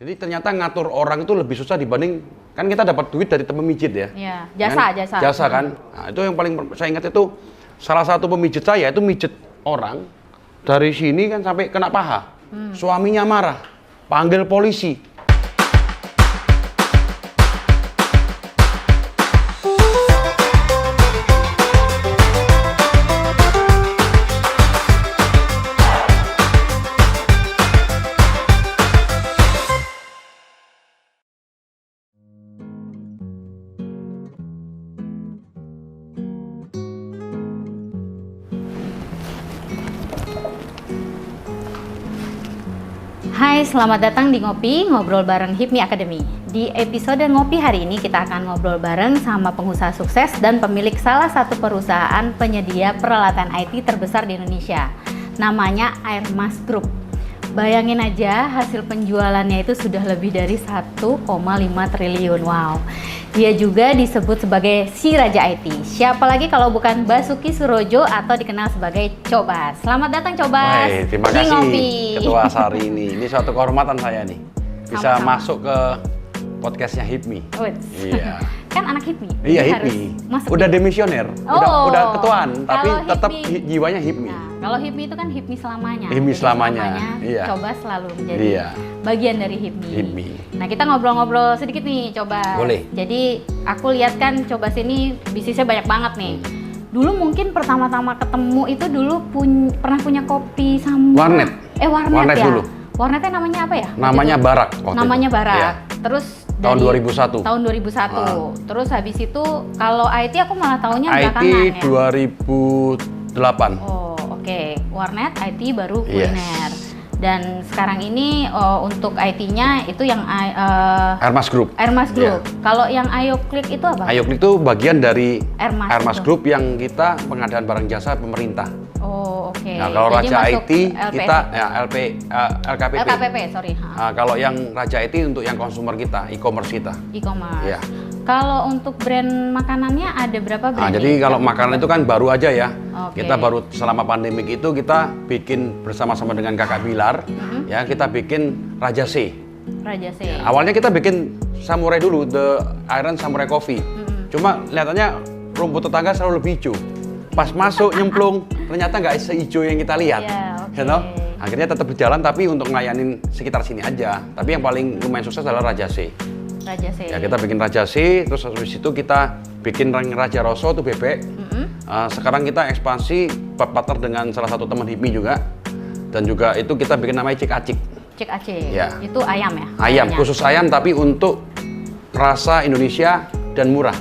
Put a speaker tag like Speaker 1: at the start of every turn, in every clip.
Speaker 1: Jadi ternyata ngatur orang itu lebih susah dibanding kan kita dapat duit dari pemijit ya.
Speaker 2: Iya,
Speaker 1: Kan?
Speaker 2: jasa.
Speaker 1: Jasa kan. Nah, itu yang paling saya ingat itu salah satu pemijit saya itu mijet orang dari sini kan sampai kena paha. Suaminya marah, panggil polisi.
Speaker 2: Hai, selamat datang di Ngopi, ngobrol bareng HIPMI Academy. Di episode Ngopi hari ini kita akan ngobrol bareng sama pengusaha sukses dan pemilik salah satu perusahaan penyedia peralatan IT terbesar di Indonesia. Namanya Airmas Group. Bayangin aja hasil penjualannya itu sudah lebih dari 1,5 triliun. Wow. Dia juga disebut sebagai si Raja IT. Siapa lagi kalau bukan Basuki Surojo atau dikenal sebagai Cobas. Selamat datang Cobas.
Speaker 1: Hai, terima
Speaker 2: di
Speaker 1: kasih
Speaker 2: Ngopi.
Speaker 1: Ketua Sari ini. Ini suatu kehormatan saya nih. Bisa
Speaker 2: Sama-sama.
Speaker 1: masuk ke podcastnya HIPMI.
Speaker 2: Wits.
Speaker 1: Iya.
Speaker 2: Kan anak HIPMI.
Speaker 1: Iya,
Speaker 2: jadi
Speaker 1: HIPMI.
Speaker 2: harus masuk
Speaker 1: Udah
Speaker 2: HIPMI.
Speaker 1: demisioner.
Speaker 2: Oh.
Speaker 1: Udah ketuaan, tapi
Speaker 2: Kalau
Speaker 1: tetap
Speaker 2: HIPMI.
Speaker 1: jiwanya HIPMI.
Speaker 2: Nah, kalau HIPMI itu kan HIPMI selamanya.
Speaker 1: HIPMI
Speaker 2: Jadi
Speaker 1: selamanya, iya.
Speaker 2: Coba selalu menjadi
Speaker 1: Iya.
Speaker 2: bagian dari HIPMI.
Speaker 1: HIPMI.
Speaker 2: Nah, kita ngobrol-ngobrol sedikit nih, coba.
Speaker 1: Boleh.
Speaker 2: Jadi, aku lihat kan coba sini bisnisnya banyak banget nih. Dulu mungkin pertama-tama ketemu itu dulu pernah punya kopi sama
Speaker 1: Warnet.
Speaker 2: Warnet ya.
Speaker 1: Dulu.
Speaker 2: Warnetnya namanya apa ya?
Speaker 1: Namanya
Speaker 2: Waktu itu?
Speaker 1: Barak waktu
Speaker 2: Namanya
Speaker 1: itu.
Speaker 2: Barak.
Speaker 1: Iya.
Speaker 2: Terus
Speaker 1: Tahun
Speaker 2: dari
Speaker 1: 2001.
Speaker 2: Tahun 2001. Terus habis itu kalau IT aku malah taunya
Speaker 1: IT
Speaker 2: belakangan ya.
Speaker 1: 2008.
Speaker 2: Oh, oke. Warnet, IT baru
Speaker 1: Yes.
Speaker 2: kuliner. Dan sekarang ini untuk IT-nya itu yang
Speaker 1: Airmas Group.
Speaker 2: Airmas Group.
Speaker 1: Iya.
Speaker 2: Kalau yang AyoClick itu apa?
Speaker 1: AyoClick itu bagian dari
Speaker 2: Airmas itu.
Speaker 1: Group yang kita pengadaan barang jasa pemerintah.
Speaker 2: Oh, oke.
Speaker 1: Nah, kalau
Speaker 2: Jadi
Speaker 1: Raja
Speaker 2: masuk
Speaker 1: IT kita ya LKPP.
Speaker 2: LKPP, sorry.
Speaker 1: Nah, kalau yang Raja IT untuk yang konsumer kita, e-commerce kita.
Speaker 2: E-commerce.
Speaker 1: Iya.
Speaker 2: Kalau untuk brand makanannya ada berapa brand?
Speaker 1: Nah, jadi kalau makanan itu kan baru aja ya.
Speaker 2: Oke.
Speaker 1: Kita baru selama pandemik itu kita bikin bersama-sama dengan Kakak Bilar, ya kita bikin Raja C.
Speaker 2: Raja C.
Speaker 1: Awalnya kita bikin Samurai dulu, The Iron Samurai Coffee. Cuma lihatannya rumput tetangga selalu lebih hijau. Pas masuk nyemplung, ternyata nggak sehijau yang kita lihat.
Speaker 2: Iya, oke.
Speaker 1: You know? Akhirnya tetap berjalan tapi untuk ngelayanin sekitar sini aja. Tapi yang paling lumayan sukses adalah Raja C.
Speaker 2: Raja C.
Speaker 1: Ya kita bikin Raja C, terus habis itu kita bikin Raja Rosso itu bebek. Sekarang kita ekspansi partner dengan salah satu teman HIPMI juga. Dan juga itu kita bikin namanya Cik Acik.
Speaker 2: Cik Aceh.
Speaker 1: Ya.
Speaker 2: Itu ayam ya?
Speaker 1: Ayam,
Speaker 2: Ayamnya.
Speaker 1: khusus ayam tapi untuk rasa Indonesia dan murah.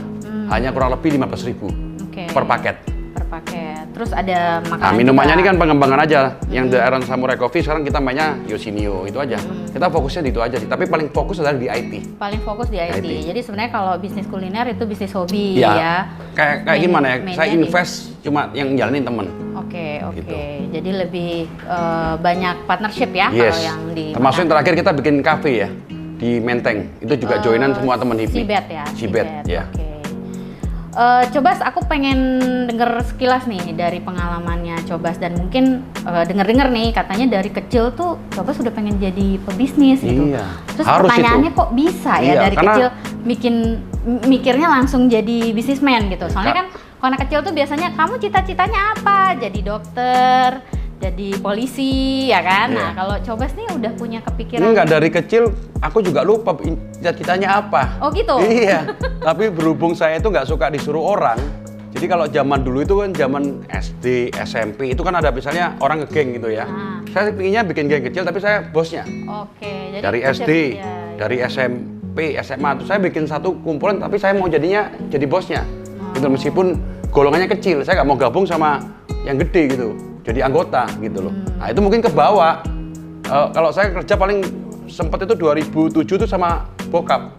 Speaker 1: Hanya kurang lebih 15.000
Speaker 2: Oke.
Speaker 1: per paket.
Speaker 2: Per paket. Terus ada makanan.
Speaker 1: Nah, minumannya
Speaker 2: juga.
Speaker 1: ini kan pengembangan aja. Yang The Iron Samurai Coffee sekarang kita mainnya Yoshino itu aja. Kita fokusnya di itu aja sih. Tapi paling fokus adalah di IT.
Speaker 2: Paling fokus di IT.
Speaker 1: IT.
Speaker 2: Jadi sebenarnya kalau bisnis kuliner itu bisnis hobi
Speaker 1: Iya.
Speaker 2: ya.
Speaker 1: Kayak gimana ya?
Speaker 2: Mainnya
Speaker 1: Saya
Speaker 2: di-
Speaker 1: invest cuma yang jalanin temen.
Speaker 2: Oke.
Speaker 1: Gitu.
Speaker 2: Jadi lebih banyak partnership ya
Speaker 1: Yes.
Speaker 2: kalau yang di
Speaker 1: Termasuk yang terakhir kita bikin cafe ya di Menteng. Itu juga joinan semua teman HIPMI.
Speaker 2: Sibet ya.
Speaker 1: Sibet, ya.
Speaker 2: Oke. Cobas, aku pengen denger sekilas nih dari pengalamannya Cobas dan mungkin denger-denger nih katanya dari kecil tuh Cobas sudah pengen jadi pebisnis gitu.
Speaker 1: Iya,
Speaker 2: Terus
Speaker 1: harus
Speaker 2: pertanyaannya
Speaker 1: itu.
Speaker 2: kok bisa ya
Speaker 1: Iya,
Speaker 2: dari
Speaker 1: karena-
Speaker 2: kecil mikirnya langsung jadi bisnismen gitu. Soalnya kan kalau anak kecil tuh biasanya kamu cita-citanya apa? Jadi dokter, jadi polisi ya kan.
Speaker 1: Iya.
Speaker 2: Nah, kalau Cobas nih udah punya kepikiran.
Speaker 1: Enggak, dari kecil aku juga lupa cita-citanya apa.
Speaker 2: Oh gitu.
Speaker 1: Iya, tapi berhubung saya itu nggak suka disuruh orang. Jadi kalau zaman dulu itu kan zaman SD, SMP itu kan ada misalnya orang ngegeng gitu ya. Saya pinginnya bikin geng kecil tapi saya bosnya.
Speaker 2: Oke, jadi
Speaker 1: Dari
Speaker 2: kecil-
Speaker 1: SD,
Speaker 2: ya, ya.
Speaker 1: dari SMP, SMA itu saya bikin satu kumpulan tapi saya mau jadinya jadi bosnya. Gitu meskipun golongannya kecil, saya nggak mau gabung sama yang gede gitu. Jadi anggota gitu loh. Nah, itu mungkin ke bawah. Kalau saya kerja paling sempat itu 2007 tuh sama bokap.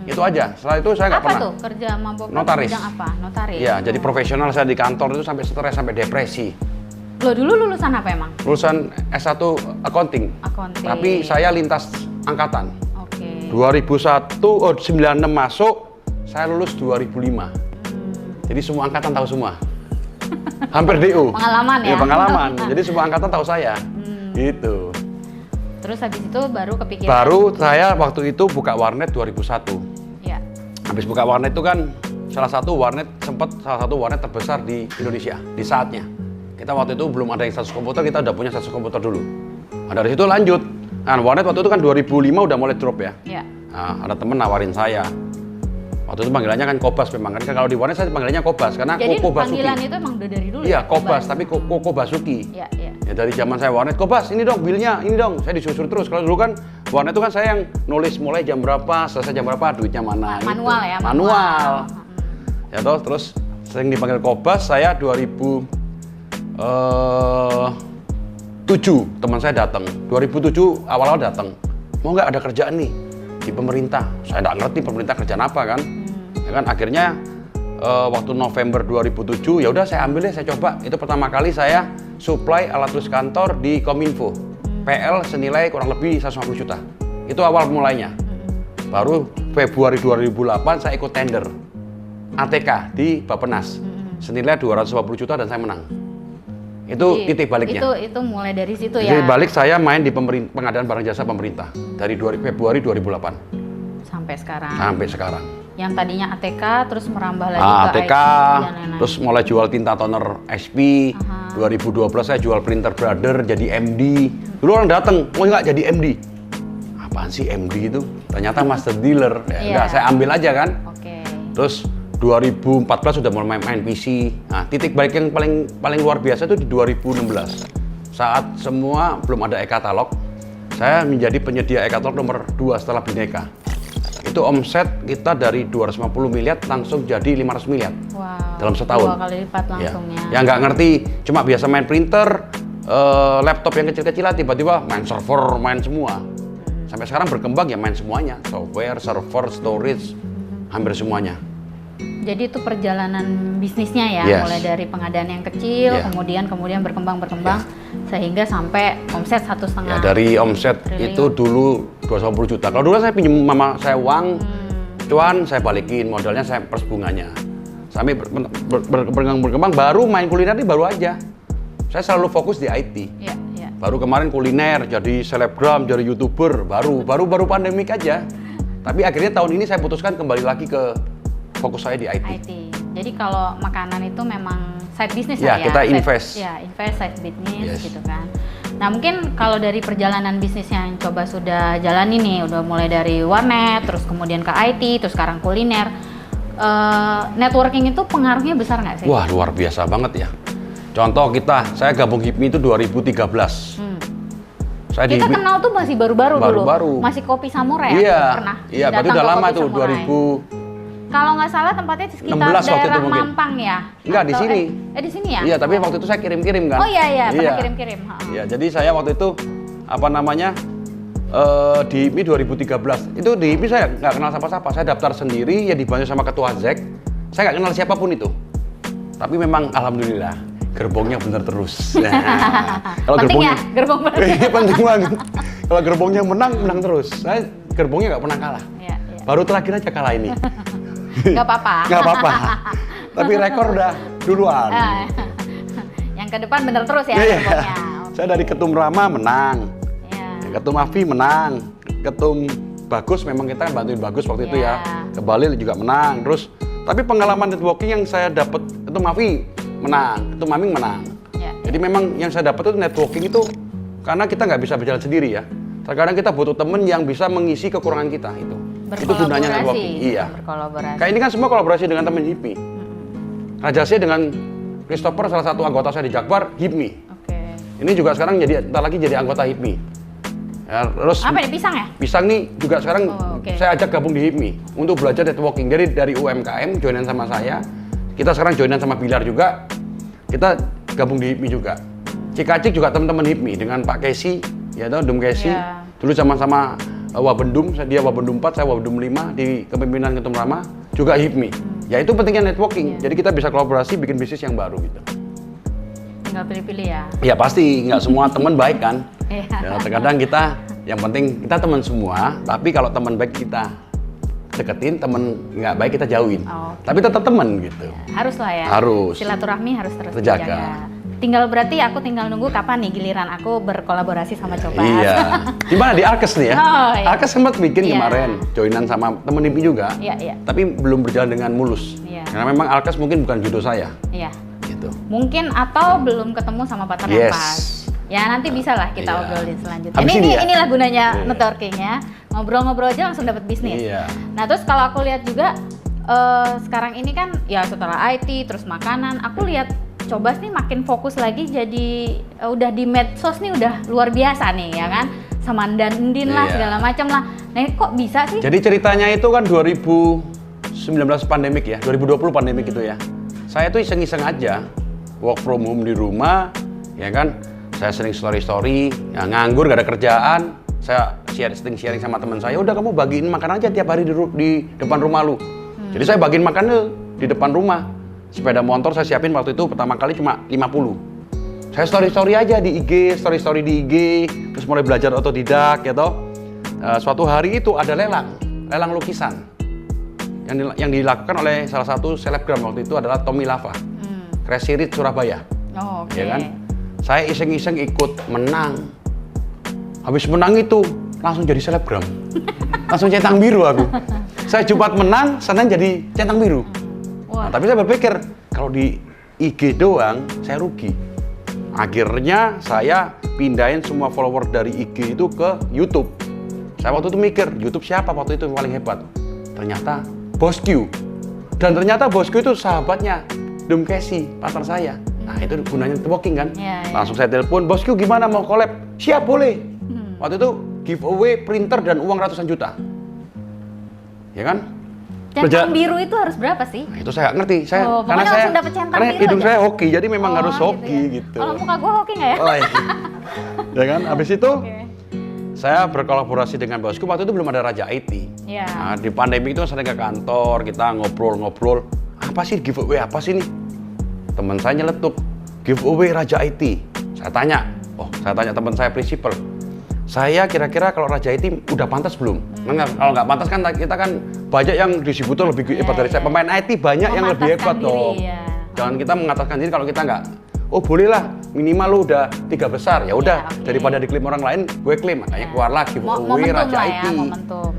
Speaker 1: Itu aja. Setelah itu saya nggak
Speaker 2: Apa
Speaker 1: pernah.
Speaker 2: tuh kerja sama bokap?
Speaker 1: Notaris.
Speaker 2: Bidang apa? Notaris.
Speaker 1: Iya, jadi profesional saya di kantor itu sampai stres, sampai depresi.
Speaker 2: Lo dulu lulusan apa emang?
Speaker 1: Lulusan S1 accounting.
Speaker 2: Accounting.
Speaker 1: Tapi saya lintas angkatan.
Speaker 2: Oke.
Speaker 1: 96 masuk, saya lulus 2005. Jadi semua angkatan tahu semua. Hampir DO.
Speaker 2: Pengalaman ya?
Speaker 1: Iya, pengalaman. Jadi semua angkatan tahu saya. Gitu.
Speaker 2: Terus habis itu baru kepikiran.
Speaker 1: Baru saya waktu itu buka warnet 2001.
Speaker 2: Ya.
Speaker 1: Habis buka warnet itu kan salah satu warnet terbesar di Indonesia di saatnya. Kita waktu itu belum ada yang 100 komputer, kita udah punya 100 komputer dulu. Nah, dari situ lanjut. Nah, warnet waktu itu kan 2005 udah mulai drop ya.
Speaker 2: Ya.
Speaker 1: Nah, ada temen nawarin saya. Waktu itu panggilannya kan Kobas memang kan. Kalau di warnet saya panggilannya Kobas karena
Speaker 2: Jadi
Speaker 1: Koko Basuki.
Speaker 2: panggilan itu emang udah dari dulu
Speaker 1: Iya,
Speaker 2: ya?
Speaker 1: Kobas, tapi Koko Basuki.
Speaker 2: Iya, iya.
Speaker 1: Ya dari zaman saya warnet, Kobas ini dong bilnya, ini dong. Saya disusul terus. Kalau dulu kan warnet itu kan saya yang nulis mulai jam berapa, selesai jam berapa, duitnya mana.
Speaker 2: Manual
Speaker 1: gitu.
Speaker 2: ya?
Speaker 1: Manual. Ya toh, terus sering dipanggil Kobas, saya 2007 teman saya datang. 2007 awal-awal datang. Mau nggak ada kerjaan nih di pemerintah? Saya nggak ngerti pemerintah kerjaan apa kan. Ya kan akhirnya waktu November 2007 ya udah saya ambil deh, saya coba. Itu pertama kali saya supply alat tulis kantor di Kominfo. PL senilai kurang lebih 150 juta. Itu awal mulainya. Baru Februari 2008 saya ikut tender ATK di Bappenas. Senilai 250 juta dan saya menang. Itu
Speaker 2: Jadi,
Speaker 1: titik baliknya.
Speaker 2: Itu mulai dari situ ya.
Speaker 1: Titik balik saya main di pengadaan barang jasa pemerintah dari Februari 2008
Speaker 2: sampai sekarang.
Speaker 1: sampai sekarang.
Speaker 2: Yang tadinya ATK terus merambah lagi ke
Speaker 1: ATK,
Speaker 2: IT dan lain-lain.
Speaker 1: terus mulai jual tinta toner SP. 2012 saya jual printer Brother jadi MD. Dulu orang datang, mau nggak jadi MD? Apaan sih MD itu? Ternyata master dealer. Ya,
Speaker 2: Iya.
Speaker 1: enggak, saya ambil aja kan.
Speaker 2: Oke.
Speaker 1: Terus 2014 sudah mulai main PC. Nah, titik balik yang paling luar biasa itu di 2016. Saat semua belum ada e-katalog, saya menjadi penyedia e-katalog nomor 2 setelah Bineka. Itu omset kita dari 250 miliar langsung jadi 500 miliar.
Speaker 2: Wow.
Speaker 1: Dalam setahun.
Speaker 2: 2 kali lipat langsungnya.
Speaker 1: Ya nggak ngerti, cuma biasa main printer, laptop yang kecil-kecilan, tiba-tiba main server, main semua. Sampai sekarang berkembang ya main semuanya, software, server, storage, hampir semuanya.
Speaker 2: Jadi itu perjalanan bisnisnya ya,
Speaker 1: Yes.
Speaker 2: mulai dari pengadaan yang kecil,
Speaker 1: Yeah.
Speaker 2: kemudian berkembang sehingga sampai omset 1,5.
Speaker 1: Ya dari omset
Speaker 2: triliun.
Speaker 1: itu dulu 250 juta. Kalau dulu saya pinjam mama saya uang, cuan saya balikin, modalnya saya pers bunganya. Sampai berkembang, baru main kuliner ini baru aja. Saya selalu fokus di IT.
Speaker 2: Iya, iya.
Speaker 1: Baru kemarin kuliner, jadi selebgram, jadi YouTuber, baru pandemik aja. Tapi akhirnya tahun ini saya putuskan kembali lagi ke fokus saya di IT.
Speaker 2: IT. Jadi kalau makanan itu memang side business
Speaker 1: Ya,
Speaker 2: ya.
Speaker 1: kita
Speaker 2: Side-
Speaker 1: invest.
Speaker 2: Ya, invest side business
Speaker 1: Yes.
Speaker 2: gitu kan. Nah, mungkin kalau dari perjalanan bisnis yang coba sudah jalani nih, udah mulai dari warnet, terus kemudian ke IT, terus sekarang kuliner. Networking itu pengaruhnya besar nggak sih?
Speaker 1: Wah, luar biasa banget ya. Contoh saya gabung HIPMI itu 2013. Saya
Speaker 2: Kita
Speaker 1: HIPMI
Speaker 2: kenal tuh masih baru-baru dulu.
Speaker 1: Baru-baru.
Speaker 2: Masih Kopi Samurai
Speaker 1: Iya,
Speaker 2: pernah.
Speaker 1: iya, berarti
Speaker 2: datang
Speaker 1: udah
Speaker 2: ke
Speaker 1: lama
Speaker 2: Kopi
Speaker 1: tuh,
Speaker 2: Samurai.
Speaker 1: 2000.
Speaker 2: Kalau nggak salah tempatnya di sekitar
Speaker 1: 16 waktu itu
Speaker 2: daerah
Speaker 1: mungkin.
Speaker 2: Mampang ya?
Speaker 1: Enggak, di
Speaker 2: Atau-
Speaker 1: sini.
Speaker 2: di sini ya?
Speaker 1: Iya, tapi waktu itu saya kirim-kirim kan.
Speaker 2: Oh iya, pernah kirim-kirim.
Speaker 1: Iya, jadi saya waktu itu di HIPMI 2013. Itu di HIPMI saya nggak kenal siapa-siapa. Saya daftar sendiri, ya dibantu sama ketua ZEK. Saya nggak kenal siapapun itu. Tapi memang alhamdulillah gerbongnya bener terus. Nah, kalau
Speaker 2: Penting ya,
Speaker 1: gerbongnya
Speaker 2: gerbong bener.
Speaker 1: Iya, penting banget. Kalau gerbongnya menang terus. Saya gerbongnya nggak pernah kalah.
Speaker 2: Iya, iya.
Speaker 1: Baru terakhir aja kalah ini.
Speaker 2: Nggak apa-apa.
Speaker 1: Nggak apa-apa. Tapi rekor udah duluan.
Speaker 2: Yang ke depan bener terus ya
Speaker 1: Iya.
Speaker 2: gerbongnya.
Speaker 1: Saya dari Ketum Rama menang,
Speaker 2: Iya.
Speaker 1: Ketum Afi menang, Ketum Bagus memang kita bantuin Bagus waktu itu ya.
Speaker 2: Iya.
Speaker 1: Ke Bali juga menang. Terus tapi pengalaman networking yang saya dapat Ketum Afi menang, Ketum Aming menang.
Speaker 2: Iya.
Speaker 1: Jadi memang yang saya dapat itu networking itu karena kita nggak bisa berjalan sendiri ya. Terkadang kita butuh temen yang bisa mengisi kekurangan kita itu. Itu gunanya networking. Iya.
Speaker 2: Berkolaborasi.
Speaker 1: Kayak ini kan semua kolaborasi dengan teman HIPMI. Raja saya dengan Christopher salah satu anggota saya di Jakbar HIPMI.
Speaker 2: Oke.
Speaker 1: Ini juga sekarang entar lagi jadi anggota HIPMI. Ya, terus
Speaker 2: Apa nih, pisang ya?
Speaker 1: Pisang nih juga sekarang
Speaker 2: Oh, oke.
Speaker 1: saya ajak gabung di HIPMI untuk belajar networking. Jadi dari UMKM joinan sama saya. Kita sekarang joinan sama Bilar juga. Kita gabung di HIPMI juga. Cikacik juga teman-teman HIPMI dengan Pak Kesi, ya tahu Dum Kesi.
Speaker 2: Iya.
Speaker 1: Dulu sama-sama Wabendum, dia Wabendum 4, saya Wabendum 5 di kepemimpinan Ketum Rama, juga HIPMI. Ya itu pentingnya networking.
Speaker 2: Iya.
Speaker 1: Jadi kita bisa kolaborasi bikin bisnis yang baru gitu.
Speaker 2: Tinggal pilih-pilih ya.
Speaker 1: Ya pasti nggak semua teman baik kan.
Speaker 2: Iya.
Speaker 1: Ya, terkadang kita yang penting kita teman semua, tapi kalau teman baik kita deketin, teman nggak baik kita jauhin.
Speaker 2: Oke.
Speaker 1: Tapi tetap teman gitu.
Speaker 2: Harus lah ya.
Speaker 1: Harus.
Speaker 2: Silaturahmi harus terus
Speaker 1: Terjaga.
Speaker 2: dijaga. Tinggal berarti aku tinggal nunggu kapan nih giliran aku berkolaborasi sama Cobas.
Speaker 1: Iya. Gimana di Alkes nih ya?
Speaker 2: Oh, iya.
Speaker 1: Alkes sempat bikin
Speaker 2: Iya.
Speaker 1: kemarin, joinan sama temen Hipmi juga.
Speaker 2: Iya.
Speaker 1: Tapi belum berjalan dengan mulus.
Speaker 2: Iya.
Speaker 1: Karena memang Alkes mungkin bukan jodoh saya.
Speaker 2: Iya.
Speaker 1: Gitu.
Speaker 2: Mungkin atau belum ketemu sama partner yang
Speaker 1: Yes.
Speaker 2: pas. Ya nanti bisa lah kita
Speaker 1: Iya.
Speaker 2: obrolin selanjutnya.
Speaker 1: Habis ini ya?
Speaker 2: Inilah gunanya
Speaker 1: Iya.
Speaker 2: networking ya. Ngobrol-ngobrol aja langsung dapat bisnis.
Speaker 1: Iya.
Speaker 2: Nah terus kalau aku lihat juga sekarang ini kan ya setelah IT terus makanan, aku lihat Cobas nih makin fokus lagi jadi udah di medsos nih udah luar biasa nih ya kan, sama Andin lah
Speaker 1: Iya.
Speaker 2: segala macam lah. Nah kok bisa sih?
Speaker 1: Jadi ceritanya itu kan 2019 pandemik ya, 2020 pandemik itu ya. Saya tuh iseng-iseng aja, work from home di rumah, ya kan. Saya sering story-story, ya nganggur gak ada kerjaan. Saya sharing sama teman saya, udah kamu bagiin makan aja tiap hari di depan rumah lu. Jadi saya bagiin makan di depan rumah. Sepeda motor saya siapin waktu itu pertama kali cuma 50. Saya story-story aja di IG, story-story di IG, terus mulai belajar otodidak ya toh. Suatu hari itu ada lelang lukisan yang dilakukan oleh salah satu selebgram waktu itu adalah Tommy Lava, Crazy Rich Surabaya.
Speaker 2: Oh, oke.
Speaker 1: Ya kan? Saya iseng-iseng ikut menang. Habis menang itu langsung jadi selebgram. Langsung centang biru aku. Saya Jumat menang, Senin jadi centang biru.
Speaker 2: Wah.
Speaker 1: Nah, tapi saya berpikir kalau di IG doang saya rugi. Akhirnya saya pindahin semua follower dari IG itu ke YouTube. Saya waktu itu mikir, YouTube siapa waktu itu yang paling hebat? Ternyata Bosku. Dan ternyata Bosku itu sahabatnya Dom Casey, partner saya. Nah itu gunanya networking kan.
Speaker 2: Iya.
Speaker 1: Langsung saya telepon, Bosku gimana mau collab? Siap, boleh. Waktu itu giveaway printer dan uang ratusan juta. Ya kan?
Speaker 2: Centang biru itu harus berapa sih?
Speaker 1: Nah, itu saya nggak ngerti. Saya
Speaker 2: Pokoknya langsung dapet centang
Speaker 1: karena
Speaker 2: biru
Speaker 1: hidung
Speaker 2: aja.
Speaker 1: saya hoki, jadi memang harus hoki
Speaker 2: ya.
Speaker 1: gitu.
Speaker 2: Kalau muka gue hoki nggak ya?
Speaker 1: Oh, iya. Ya kan? Habis itu
Speaker 2: Oke.
Speaker 1: saya berkolaborasi dengan Bosku. Waktu itu belum ada Raja IT.
Speaker 2: Iya.
Speaker 1: Nah, di pandemi itu sering ke kantor, kita ngobrol-ngobrol. Apa sih giveaway apa sih nih? Teman saya nyeletuk, giveaway Raja IT. Saya tanya teman saya prinsipal. Saya kira-kira kalau Raja IT udah pantas belum? Kalau nggak pantas kan kita kan banyak yang distributor lebih hebat dari saya. Pemain IT banyak yang lebih hebat dong.
Speaker 2: Ya.
Speaker 1: Jangan kita mengatakan diri kalau kita nggak. Oh boleh lah, minimal lu udah 3 besar. Ya udah,
Speaker 2: oke.
Speaker 1: daripada diklaim orang lain, gue klaim. Makanya keluar lagi giveaway Raja
Speaker 2: lah
Speaker 1: IT.
Speaker 2: ya, momentum.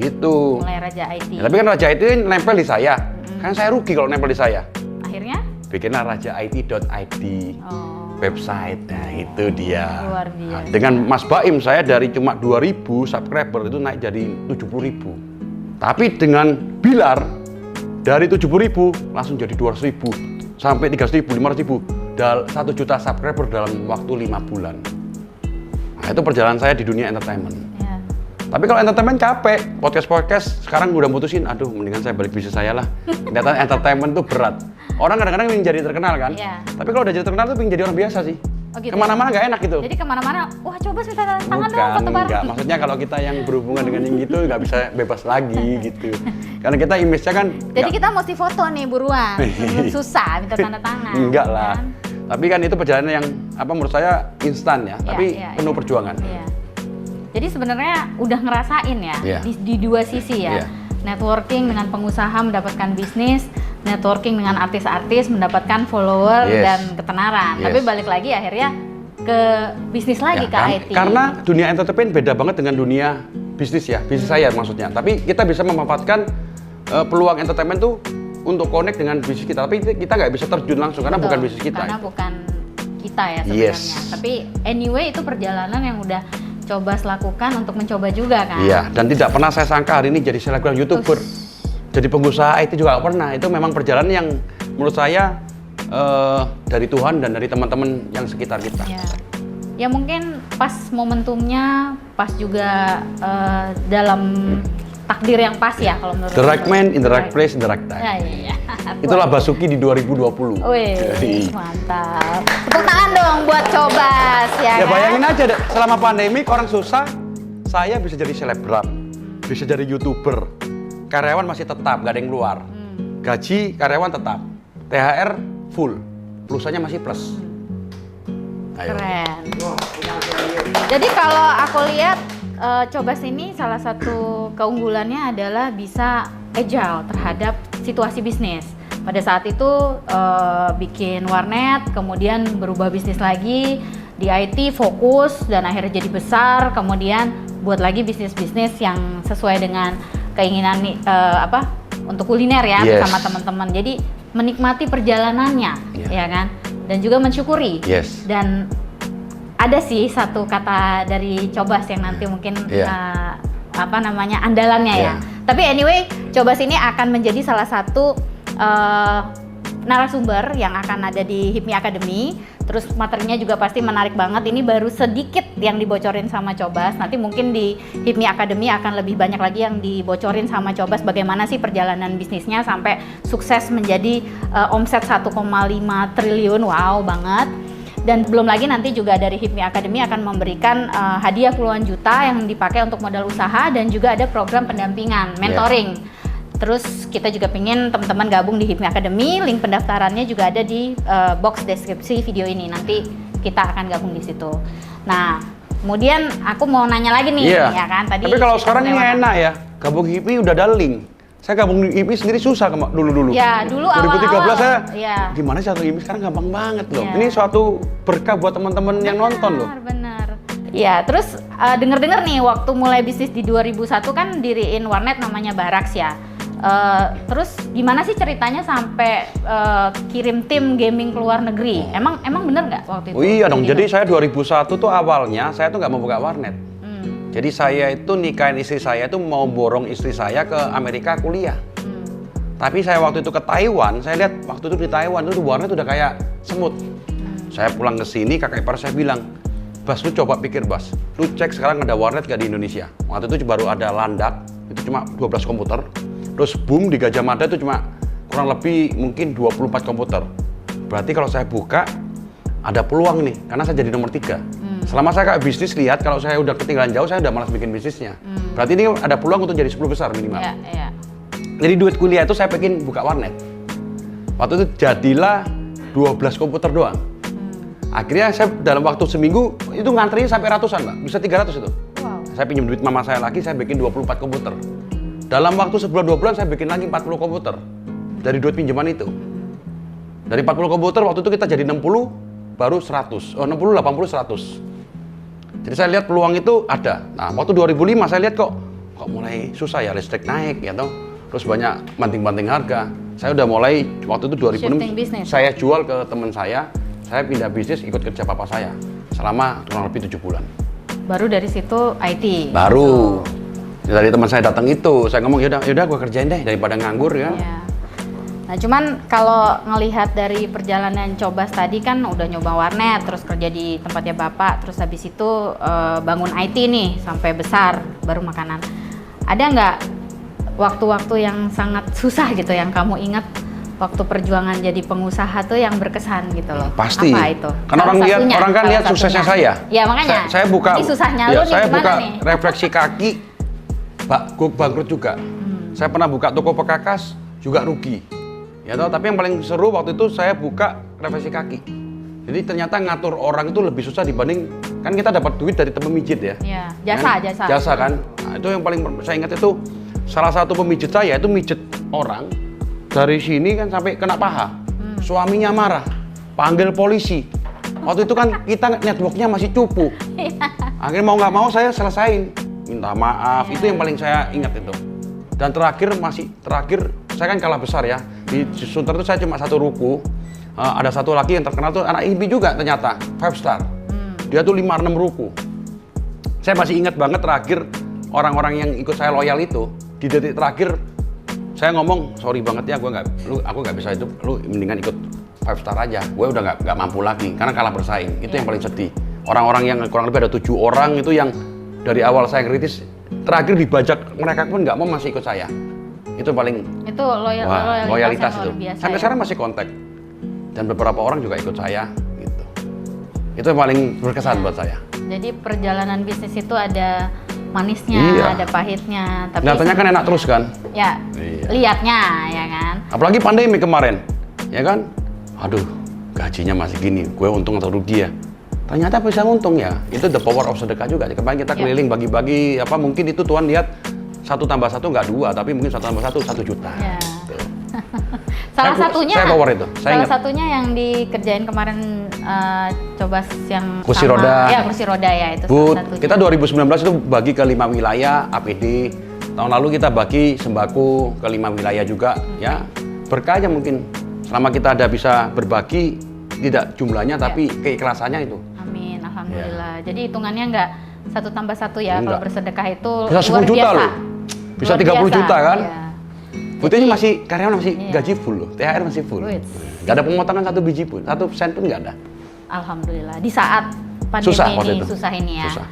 Speaker 1: Gitu.
Speaker 2: Mulai Raja IT.
Speaker 1: Ya, tapi kan Raja IT nempel di saya. Kan saya rugi kalau nempel di saya.
Speaker 2: Akhirnya?
Speaker 1: Bikinlah rajait.id.
Speaker 2: Oh.
Speaker 1: Website. Nah, itu dia.
Speaker 2: Luar biasa.
Speaker 1: Nah, dengan Mas Baim saya dari cuma 2.000 subscriber itu naik jadi 70.000. Tapi dengan Bilar dari 7.000 langsung jadi 200.000 sampai 300.000, 500.000 1 juta subscriber dalam waktu 5 bulan. Nah, itu perjalanan saya di dunia entertainment.
Speaker 2: Ya.
Speaker 1: Tapi kalau entertainment capek, podcast sekarang udah mutusin, aduh mendingan saya balik bisnis saya lah. Ternyata entertainment tuh berat. Orang kadang-kadang ingin jadi terkenal kan,
Speaker 2: Iya.
Speaker 1: tapi kalau udah jadi terkenal tuh pengen jadi orang biasa sih.
Speaker 2: Oh, gitu
Speaker 1: Kemana-mana nggak enak gitu.
Speaker 2: Jadi kemana-mana, wah coba minta tangan dong
Speaker 1: Bukan,
Speaker 2: foto bareng.
Speaker 1: enggak. Maksudnya kalau kita yang berhubungan dengan yang gitu nggak bisa bebas lagi gitu. Karena kita image-nya kan
Speaker 2: Jadi kita mesti foto nih buruan, sebelum susah minta tanda tangan.
Speaker 1: enggak lah.
Speaker 2: kan?
Speaker 1: Tapi kan itu perjalanan yang menurut saya instan ya, tapi
Speaker 2: iya,
Speaker 1: penuh
Speaker 2: iya.
Speaker 1: perjuangan.
Speaker 2: Iya. Jadi sebenarnya udah ngerasain ya
Speaker 1: Iya.
Speaker 2: di dua sisi ya.
Speaker 1: Iya.
Speaker 2: Networking dengan pengusaha mendapatkan bisnis, networking dengan artis-artis mendapatkan follower
Speaker 1: Yes.
Speaker 2: dan ketenaran.
Speaker 1: Yes.
Speaker 2: Tapi balik lagi akhirnya ke bisnis lagi
Speaker 1: Ya,
Speaker 2: ke IT.
Speaker 1: Karena dunia entertainment beda banget dengan dunia bisnis ya, bisnis saya maksudnya. Tapi kita bisa memanfaatkan peluang entertainment tuh untuk connect dengan bisnis kita. Tapi kita nggak bisa terjun langsung karena
Speaker 2: Betul,
Speaker 1: bukan bisnis kita.
Speaker 2: Karena bukan kita ya sebenarnya.
Speaker 1: Yes.
Speaker 2: Tapi anyway itu perjalanan yang udah coba lakukan untuk mencoba juga kan.
Speaker 1: Iya, dan tidak pernah saya sangka hari ini jadi selebgram YouTuber. Jadi pengusaha IT juga nggak pernah. Itu memang perjalanan yang menurut saya dari Tuhan dan dari teman-teman yang sekitar kita.
Speaker 2: Ya. Ya mungkin pas momentumnya, pas juga dalam takdir yang pas ya kalau menurut
Speaker 1: The right man in the right
Speaker 2: Right.
Speaker 1: place in the right time.
Speaker 2: Ya, iya.
Speaker 1: Itulah Basuki di 2020.
Speaker 2: Wih, mantap. Tepuk tangan dong buat Cobas ya.
Speaker 1: Ya
Speaker 2: kan?
Speaker 1: bayangin aja deh, selama pandemi orang susah, saya bisa jadi selebgram, bisa jadi YouTuber. Karyawan masih tetap, gak ada yang keluar. Gaji karyawan tetap. THR full, plusanya masih plus. Ayo.
Speaker 2: Keren. Jadi kalau aku lihat Cobas ini salah satu keunggulannya adalah bisa agile terhadap situasi bisnis. Pada saat itu bikin warnet, kemudian berubah bisnis lagi di IT, fokus dan akhirnya jadi besar. Kemudian buat lagi bisnis-bisnis yang sesuai dengan keinginan untuk kuliner ya,
Speaker 1: Yes.
Speaker 2: bersama teman-teman. Jadi menikmati perjalanannya, ya kan? Dan juga mensyukuri.
Speaker 1: Yes.
Speaker 2: Dan ada sih satu kata dari Cobas yang nanti mungkin andalannya ya. Tapi anyway, Cobas ini akan menjadi salah satu narasumber yang akan ada di HIPMI Academy. Terus materinya juga pasti menarik banget. Ini baru sedikit yang dibocorin sama Cobas. Nanti mungkin di HIPMI Academy akan lebih banyak lagi yang dibocorin sama Cobas. Bagaimana sih perjalanan bisnisnya sampai sukses menjadi omset 1,5 triliun. Wow banget. Dan belum lagi nanti juga dari HIPMI Academy akan memberikan hadiah puluhan juta yang dipakai untuk modal usaha. Dan juga ada program pendampingan, mentoring. Terus kita juga pengen teman-teman gabung di HIPMI Academy. Link pendaftarannya juga ada di box deskripsi video ini. Nanti kita akan gabung di situ. Nah, kemudian aku mau nanya lagi nih, ya kan? Tadi.
Speaker 1: Tapi kalau sekarang ini enak ya, gabung HIPMI udah ada link. Saya gabung di HIPMI sendiri susah dulu.
Speaker 2: Ya, dulu
Speaker 1: 2013
Speaker 2: awal-awal.
Speaker 1: saya
Speaker 2: Ya.
Speaker 1: gimana sih satu HIPMI sekarang gampang banget loh.
Speaker 2: Ya.
Speaker 1: Ini suatu berkah buat teman-teman yang nonton loh.
Speaker 2: Benar. Ya, terus denger-dengar nih waktu mulai bisnis di 2001 kan diriin warnet namanya Baraks ya. Terus gimana sih ceritanya sampai kirim tim gaming ke luar negeri? Emang bener nggak waktu itu?
Speaker 1: Oh iya dong, jadi saya 2001 tuh awalnya saya tuh nggak mau buka warnet. Jadi saya itu nikahin istri saya itu mau borong istri saya ke Amerika kuliah. Tapi saya waktu itu ke Taiwan, saya lihat waktu itu di Taiwan itu warnet udah kayak semut. Saya pulang ke sini, kakak ipar saya bilang, Bas, lu coba pikir Bas, lu cek sekarang ada warnet gak di Indonesia? Waktu itu baru ada Landak, itu cuma 12 komputer. Terus boom di Gajah Mada itu cuma kurang lebih mungkin 24 komputer. Berarti kalau saya buka ada peluang nih, karena saya jadi nomor 3. Selama saya kayak bisnis lihat kalau saya udah ketinggalan jauh, saya udah malas bikin bisnisnya. Berarti ini ada peluang untuk jadi 10 besar minimal.
Speaker 2: Iya.
Speaker 1: Jadi duit kuliah itu saya pengen buka warnet. Waktu itu jadilah 12 komputer doang. Akhirnya saya dalam waktu seminggu itu ngantrinya sampai ratusan, Mbak. Bisa 300 itu.
Speaker 2: Wow.
Speaker 1: Saya pinjam duit mama saya lagi, saya bikin 24 komputer. Dalam waktu sebulan 2 bulan saya bikin lagi 40 komputer dari duit pinjaman itu. Dari 40 komputer waktu itu kita jadi 60 baru 100. 60, 80, 100. Jadi saya lihat peluang itu ada. Nah, waktu 2005 saya lihat kok mulai susah ya, listrik naik ya toh. Terus banyak banting-banting harga. Saya udah mulai waktu itu 2006 saya jual ke teman saya pindah bisnis ikut kerja papa saya selama kurang lebih 7 bulan.
Speaker 2: Baru dari situ IT.
Speaker 1: Baru. Dari teman saya datang itu, saya ngomong yaudah gue kerjain deh daripada nganggur ya.
Speaker 2: Ya. Nah cuman kalau ngelihat dari perjalanan Cobas tadi kan udah nyoba warnet, terus kerja di tempatnya bapak, terus habis itu bangun IT nih sampai besar baru makanan. Ada nggak waktu-waktu yang sangat susah gitu yang kamu ingat waktu perjuangan jadi pengusaha tuh yang berkesan gitu loh?
Speaker 1: Pasti.
Speaker 2: Apa itu?
Speaker 1: Karena orang kan lihat suksesnya saya.
Speaker 2: Ya makanya.
Speaker 1: Saya buka.
Speaker 2: Ini susahnya lu nih
Speaker 1: saya
Speaker 2: gimana
Speaker 1: buka
Speaker 2: nih?
Speaker 1: refleksi kaki. Gue bangkrut juga. Saya pernah buka toko pekakas juga rugi. Ya toh, tapi yang paling seru waktu itu saya buka refleksi kaki. Jadi ternyata ngatur orang itu lebih susah dibanding kan kita dapat duit dari teman mijit ya.
Speaker 2: Iya, jasa
Speaker 1: kan. Nah, itu yang paling saya ingat itu salah satu pemijit saya itu mijet orang dari sini kan sampai kena paha. Suaminya marah, panggil polisi. Waktu itu kan kita networknya masih cupu. Akhirnya mau nggak mau saya selesain. Minta maaf, itu yang paling saya ingat itu. Dan terakhir saya kan kalah besar ya. Di Sunter itu saya cuma satu ruku. Ada satu lagi yang terkenal tuh anak IMPI juga ternyata, 5 star. Dia tuh 5-6 ruku. Saya masih ingat banget terakhir orang-orang yang ikut saya loyal itu di detik terakhir saya ngomong sorry banget ya, aku nggak bisa itu, lu mendingan ikut 5 star aja. Gue udah nggak mampu lagi karena kalah bersaing. Itu yang paling sedih. Orang-orang yang kurang lebih ada 7 orang itu yang dari awal saya kritis, terakhir dibajak mereka pun nggak mau masih ikut saya. Itu paling loyalitas itu. Sampai sekarang masih kontak. Dan beberapa orang juga ikut saya gitu. Itu yang paling berkesan buat saya.
Speaker 2: Jadi perjalanan bisnis itu ada manisnya, ada pahitnya. Tapi
Speaker 1: nyatanya kan enak terus kan?
Speaker 2: Ya, lihatnya ya kan.
Speaker 1: Apalagi pandemi kemarin, ya kan? Aduh, gajinya masih gini, gue untung atau rugi ya? Ternyata bisa untung ya. Itu the power of sedekah juga. Kemarin kita keliling bagi-bagi, mungkin itu Tuhan lihat 1 tambah 1 nggak 2, tapi mungkin 1 tambah 1 1 juta.
Speaker 2: Ya.
Speaker 1: Gitu. Saya power itu.
Speaker 2: Salah satunya yang dikerjain kemarin coba yang
Speaker 1: kursi
Speaker 2: sama,
Speaker 1: roda.
Speaker 2: Ya kursi roda ya itu
Speaker 1: Bu,
Speaker 2: salah satunya.
Speaker 1: kita 2019 itu bagi ke 5 wilayah APD. Tahun lalu kita bagi sembako ke 5 wilayah juga, ya. Berkah aja mungkin. Selama kita ada bisa berbagi, tidak jumlahnya tapi keikhlasannya itu.
Speaker 2: Amin, alhamdulillah. Jadi hitungannya nggak 1+1 ya, kalau bersedekah itu
Speaker 1: bisa 10 juta
Speaker 2: biasa.
Speaker 1: loh. Bisa 30 juta kan?
Speaker 2: Ya.
Speaker 1: Buktinya masih karyawan masih gaji full loh, THR masih full.
Speaker 2: Wits.
Speaker 1: Gak ada pemotongan 1 biji pun, 1 sen pun nggak ada.
Speaker 2: Alhamdulillah. Di saat pandemi susah ini ya.
Speaker 1: Susah.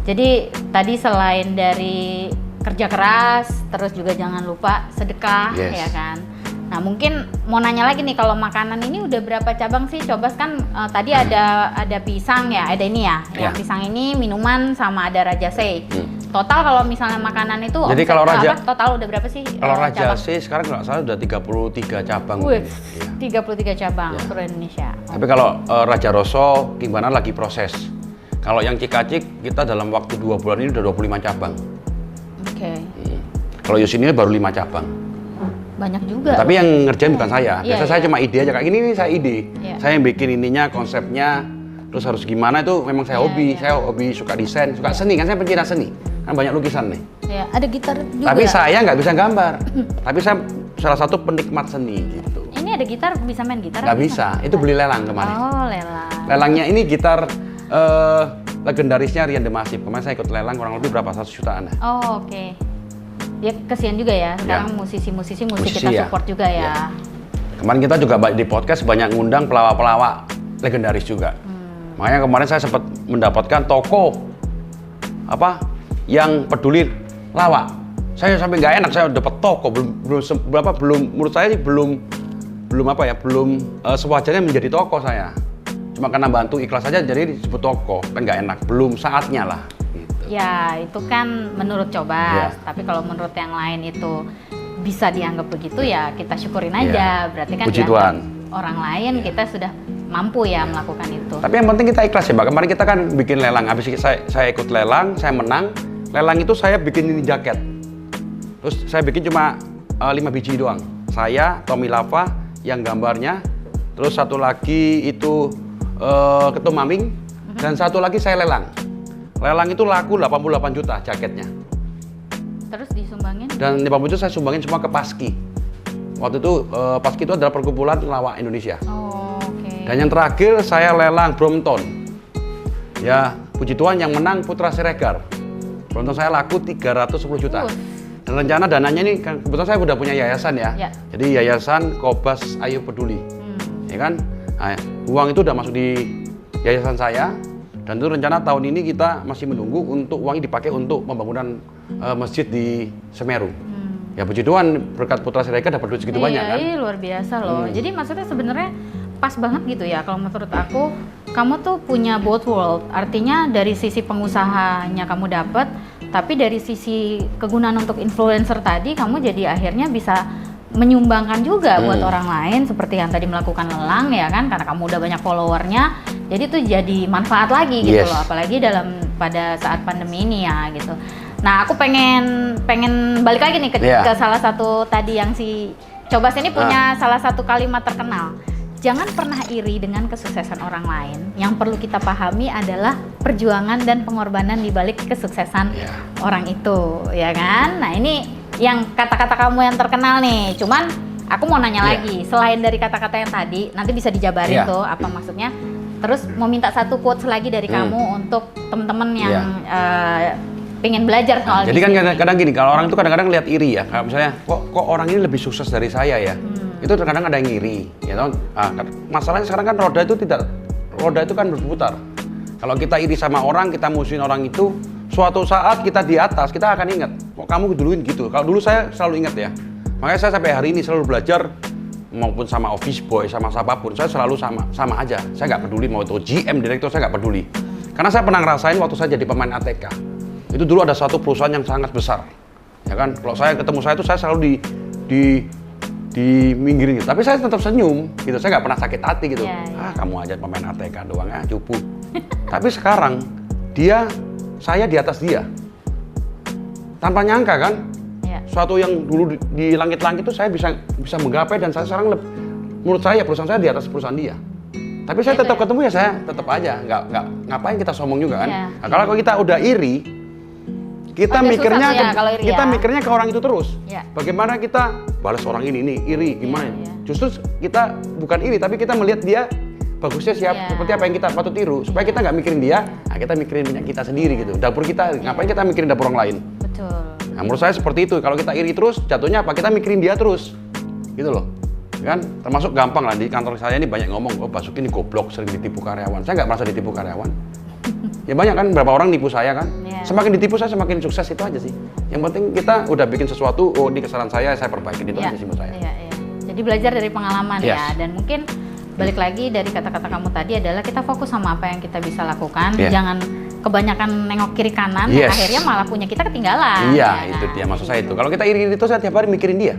Speaker 2: Jadi tadi selain dari kerja keras, terus juga jangan lupa sedekah, ya kan. Nah mungkin mau nanya lagi nih, kalau makanan ini udah berapa cabang sih? Coba kan tadi ada pisang ya, ada ini ya. Yang pisang ini minuman sama ada Rajase. Total kalau misalnya makanan itu,
Speaker 1: jadi kalau
Speaker 2: total udah berapa sih?
Speaker 1: Kalau Rajase sekarang kalau nggak salah udah 33 cabang.
Speaker 2: Wih, 33 cabang seluruh Indonesia.
Speaker 1: Tapi kalau Raja Rosso gimana lagi proses. Kalau yang Cikacik kita dalam waktu 2 bulan ini udah 25 cabang.
Speaker 2: Oke.
Speaker 1: Kalau Yosin ini baru 5 cabang.
Speaker 2: Banyak juga.
Speaker 1: Tapi yang ngerjain bukan saya. Biasa saya cuma ide aja, kayak gini nih saya ide. Saya yang bikin ininya, konsepnya, terus harus gimana itu memang saya hobi. Saya hobi suka desain, suka seni, kan saya pencinta seni. Kan banyak lukisan nih.
Speaker 2: Ya, ada gitar juga.
Speaker 1: Tapi saya nggak bisa gambar. Tapi saya salah satu penikmat seni gitu.
Speaker 2: Ini ada gitar, bisa main gitar?
Speaker 1: Nggak bisa, itu beli lelang kemarin.
Speaker 2: Oh, lelang.
Speaker 1: Lelangnya ini gitar legendarisnya Rian Demasif. Kemarin saya ikut lelang kurang lebih berapa, 100 jutaan.
Speaker 2: Oh, oke. Ya kesian juga ya, sekarang musisi-musisi kita support juga ya.
Speaker 1: Kemarin kita juga di podcast banyak ngundang pelawak-pelawak legendaris juga. Makanya kemarin saya sempat mendapatkan toko yang peduli lawak. Saya sampai nggak enak, saya dapat toko belum menurut saya sih belum sewajarnya menjadi toko saya. Cuma karena bantu ikhlas saja jadi disebut toko, kan nggak enak, belum saatnya lah.
Speaker 2: Ya, itu kan menurut Cobas. Tapi kalau menurut yang lain itu bisa dianggap begitu ya kita syukurin aja. Berarti kan dianggap orang lain kita sudah mampu ya melakukan itu. Tapi
Speaker 1: yang penting kita ikhlas ya, Mbak. Kemarin kita kan bikin lelang. Habis saya ikut lelang, saya menang. Lelang itu saya bikin ini jaket. Terus saya bikin cuma 5 biji doang. Saya, Tommy Lava yang gambarnya. Terus satu lagi itu Ketum Maming. Dan satu lagi saya lelang. Lelang itu laku 88 juta jaketnya.
Speaker 2: Terus disumbangin?
Speaker 1: Dan 50 juta saya sumbangin semua ke Paski. Waktu itu Paski itu adalah perkumpulan lawak Indonesia.
Speaker 2: Oh, oke.
Speaker 1: Dan yang terakhir saya lelang Brompton. Ya, puji Tuhan yang menang Putra Siregar. Brompton saya laku 310 juta. Dan rencana dananya ini, kebetulan saya udah punya yayasan ya. Jadi yayasan Kobas Ayo Peduli. Ya kan? Nah, uang itu udah masuk di yayasan saya. Dan itu rencana tahun ini kita masih menunggu untuk uangnya dipakai untuk pembangunan masjid di Semeru. Ya puji Tuhan berkat Putra Siregar dapat duit segitu banyak kan.
Speaker 2: Iya, luar biasa loh. Jadi maksudnya sebenarnya pas banget gitu ya kalau menurut aku. Kamu tuh punya both world. Artinya dari sisi pengusahanya kamu dapat, tapi dari sisi kegunaan untuk influencer tadi kamu jadi akhirnya bisa menyumbangkan juga buat orang lain seperti yang tadi melakukan lelang ya kan, karena kamu udah banyak followernya, jadi itu jadi manfaat lagi gitu loh, apalagi pada saat pandemi ini ya gitu. Nah aku pengen balik lagi nih ke salah satu tadi yang si Cobas ini punya salah satu kalimat terkenal. Jangan pernah iri dengan kesuksesan orang lain. Yang perlu kita pahami adalah perjuangan dan pengorbanan di balik kesuksesan orang itu, ya kan? Nah ini yang kata-kata kamu yang terkenal nih. Cuman aku mau nanya lagi, selain dari kata-kata yang tadi, nanti bisa dijabarin tuh apa maksudnya. Terus mau minta satu quotes lagi dari kamu untuk teman-teman yang pengen belajar soal
Speaker 1: jadi kan kadang-kadang gini, kalau orang itu kadang-kadang lihat iri ya. Kayak misalnya, kok orang ini lebih sukses dari saya ya. Itu terkadang ada yang iri, ya toh. Masalahnya sekarang kan roda itu kan berputar. Kalau kita iri sama orang, kita musuhin orang itu, suatu saat kita di atas, kita akan ingat, kok kamu duluin gitu. Kalau dulu saya selalu ingat ya. Makanya saya sampai hari ini selalu belajar, maupun sama office boy, sama siapapun, saya selalu sama aja. Saya nggak peduli mau itu GM, direktur, saya nggak peduli. Karena saya pernah ngerasain waktu saya jadi pemain ATK. Itu dulu ada satu perusahaan yang sangat besar. Ya kan, kalau saya ketemu saya itu saya selalu diminggirin gitu. Tapi saya tetap senyum gitu, saya nggak pernah sakit hati gitu. Kamu aja pemain ATK doang ya, cupu. Tapi sekarang saya di atas dia, tanpa nyangka kan. suatu yang dulu di langit-langit itu saya bisa menggapai, dan saya sekarang menurut saya perusahaan saya di atas perusahaan dia. Tapi saya tetap ketemu ya, saya tetap aja, nggak ngapain kita sombong juga kan. Nah, kalau kita udah iri, kita mikirnya ke orang itu terus. Bagaimana kita balas orang ini iri gimana? Justru kita bukan iri, tapi kita melihat dia bagusnya seperti apa yang kita patut tiru, supaya kita nggak mikirin dia, nah kita mikirin minyak kita sendiri gitu. Dapur kita, ngapain kita mikirin dapur orang lain?
Speaker 2: Betul.
Speaker 1: Nah, menurut saya seperti itu. Kalau kita iri terus, jatuhnya apa? Kita mikirin dia terus, gitu loh. Kan? Termasuk gampang lah, di kantor saya ini banyak ngomong, oh Basuki ini goblok, sering ditipu karyawan. Saya nggak merasa ditipu karyawan. Ya banyak kan, berapa orang nipu saya kan. Semakin ditipu saya semakin sukses, itu aja sih. Yang penting kita udah bikin sesuatu, oh ini kesalahan saya perbaiki, itu aja sih menurut saya.
Speaker 2: Jadi belajar dari pengalaman ya, dan mungkin balik lagi dari kata-kata kamu tadi adalah kita fokus sama apa yang kita bisa lakukan, jangan kebanyakan nengok kiri kanan, yang akhirnya malah punya kita ketinggalan.
Speaker 1: Iya, itu dia maksud saya itu. Kalau kita iri itu saya tiap hari mikirin dia.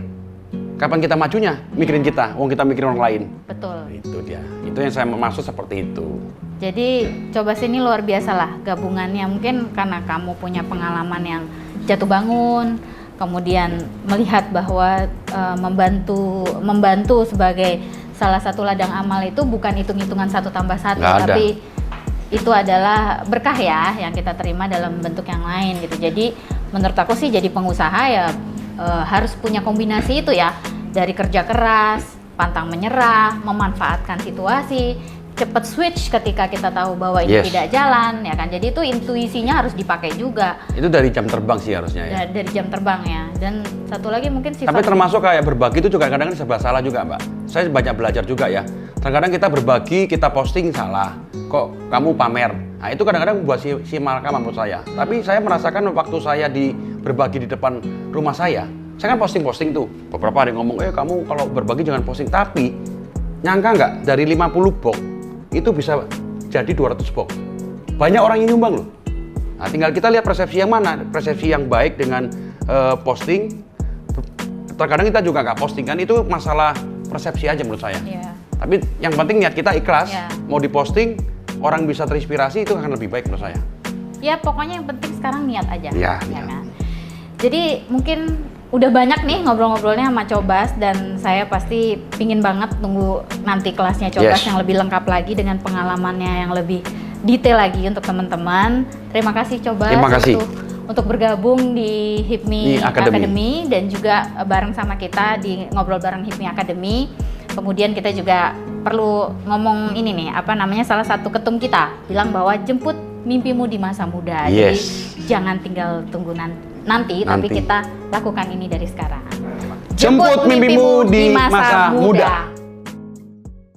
Speaker 1: Kapan kita majunya? Mikirin kita, kita mikirin orang lain.
Speaker 2: Betul.
Speaker 1: Itu dia. Itu yang saya maksud seperti itu.
Speaker 2: Jadi coba sini luar biasa lah gabungannya, mungkin karena kamu punya pengalaman yang jatuh bangun, kemudian melihat bahwa membantu sebagai salah satu ladang amal itu bukan hitung-hitungan 1 tambah 1, tapi itu adalah berkah ya yang kita terima dalam bentuk yang lain gitu. Jadi menurut aku sih jadi pengusaha ya harus punya kombinasi itu ya, dari kerja keras, pantang menyerah, memanfaatkan situasi, cepat switch ketika kita tahu bahwa ini tidak jalan ya kan. Jadi itu intuisinya harus dipakai juga. Itu
Speaker 1: dari jam terbang sih harusnya ya.
Speaker 2: Dari jam terbang ya. Dan satu lagi mungkin sifat.
Speaker 1: Tapi termasuk kayak berbagi itu juga kadang-kadang serba salah juga, Mbak. Saya banyak belajar juga ya. Kadang-kadang kita berbagi, kita posting salah. Kok kamu pamer? Nah, itu kadang-kadang buat si malakama menurut saya. Tapi saya merasakan waktu saya berbagi di depan rumah saya kan posting-posting tuh. Beberapa ada yang ngomong, kamu kalau berbagi jangan posting. Tapi nyangka nggak dari 50 box itu bisa jadi 200 box. Banyak orang yang nyumbang loh. Nah, tinggal kita lihat persepsi yang mana. Persepsi yang baik dengan posting. Terkadang kita juga nggak posting kan, itu masalah persepsi aja menurut saya. Tapi yang penting niat kita ikhlas. Mau diposting, orang bisa terinspirasi, itu akan lebih baik menurut saya.
Speaker 2: Ya pokoknya yang penting sekarang niat aja.
Speaker 1: Ya
Speaker 2: kan? Jadi mungkin udah banyak nih ngobrol-ngobrolnya sama Cobas, dan saya pasti pingin banget tunggu nanti kelasnya Cobas yang lebih lengkap lagi dengan pengalamannya yang lebih detail lagi untuk teman-teman. Terima kasih Cobas untuk bergabung di HIPMI Academy dan juga bareng sama kita di Ngobrol Bareng HIPMI Academy. Kemudian kita juga perlu ngomong ini nih, salah satu ketum kita bilang bahwa jemput mimpimu di masa muda. Jadi jangan tinggal tunggu nanti, tapi kita lakukan ini dari sekarang.
Speaker 1: Jemput mimpimu di masa muda.